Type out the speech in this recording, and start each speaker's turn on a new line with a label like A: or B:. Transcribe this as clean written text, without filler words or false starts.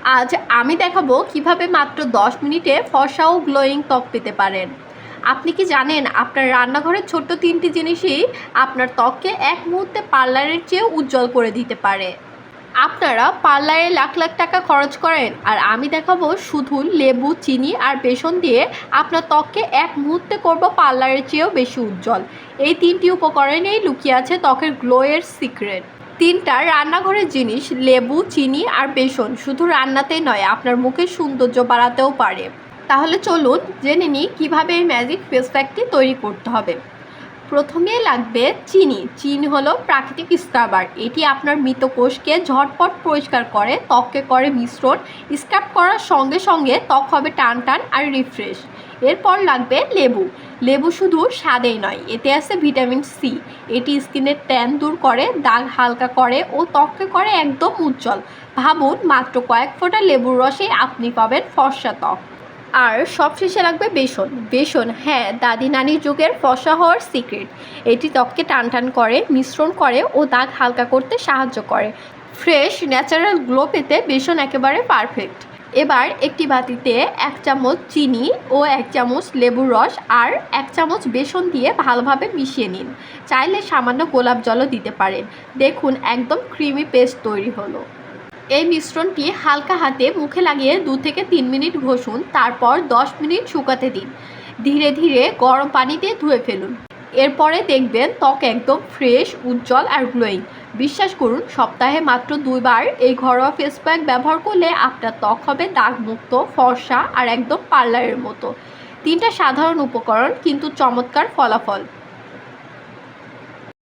A: আজ আমি দেখাবো কিভাবে মাত্র 10 মিনিটে ফর্সা ও গ্লোয়িং ত্বক পেতে পারেন। আপনি কি জানেন আপনার রান্নাঘরের ছোট্ট 3টি জিনিসই আপনার ত্বককে এক মুহূর্তে পার্লারের চেয়েও উজ্জ্বল করে দিতে পারে। আপনারা পার্লারে লাখ লাখ টাকা খরচ করেন, আর আমি দেখাবো শুধু লেবু, চিনি আর বেসন দিয়ে আপনার ত্বককে এক মুহূর্তে করব পার্লারের চেয়েও বেশি উজ্জ্বল। এই 3টি উপকরণেই লুকিয়ে আছে ত্বকের গ্লোয়ের সিক্রেট। 3টা রান্নাঘরের জিনিস, লেবু, চিনি আর বেসন, শুধু রান্নাতেই নয়, আপনার মুখের সৌন্দর্য বাড়াতেও পারে। তাহলে চলুন জেনে নিই কীভাবে এই ম্যাজিক ফেস প্যাকটি তৈরি করতে হবে। প্রথমে লাগবে চিনি। চিনি হলো প্রাকৃতিক স্ক্রাবার। এটি আপনার মৃত কোষকে ঝটপট পরিষ্কার করে, ত্বককে করে মিশ্রণ। স্ক্রাব করার সঙ্গে সঙ্গে ত্বক হবে টান টান আর রিফ্রেশ। এরপর লাগবে লেবু। লেবু শুধু স্বাদেই নয়, এতে আছে ভিটামিন সি। এটি স্কিনের ট্যান দূর করে, দাগ হালকা করে ও ত্বককে করে একদম উজ্জ্বল। ভাবুন, মাত্র কয়েক ফোঁটা লেবুর রসে আপনি পাবেন ফর্সা ত্বক। আর সবশেষে লাগবে বেসন। বেসন, হ্যাঁ, দাদি নানির যুগের ফর্সা হওয়ার সিক্রেট। এটি ত্বককে টান টান করে, মিশ্রণ করে ও দাগ হালকা করতে সাহায্য করে। ফ্রেশ ন্যাচারাল গ্লো পেতে বেসন একেবারে পারফেক্ট। এবার একটি বাটিতে 1 চামচ চিনি ও 1 চামচ লেবুর রস আর 1 চামচ বেসন দিয়ে ভালোভাবে মিশিয়ে নিন। চাইলে সামান্য গোলাপ জলও দিতে পারেন। দেখুন, একদম ক্রিমি পেস্ট তৈরি হলো। এই মিশ্রণটি হালকা হাতে মুখে লাগিয়ে 2 থেকে 3 মিনিট ঘষুন, তারপর 10 মিনিট শুকাতে দিন। ধীরে ধীরে গরম পানি দিয়ে ধুয়ে ফেলুন। এরপরে দেখবেন ত্বক একদম ফ্রেশ, উজ্জ্বল আর গ্লোয়িং। বিশ্বাস করুন, সপ্তাহে মাত্র 2 বার এই ঘরোয়া ফেস প্যাক ব্যবহার করলে আপনার ত্বক হবে দাগমুক্ত, ফর্সা আর একদম পার্লারের মতো। 3টা সাধারণ উপকরণ, কিন্তু চমৎকার ফলাফল।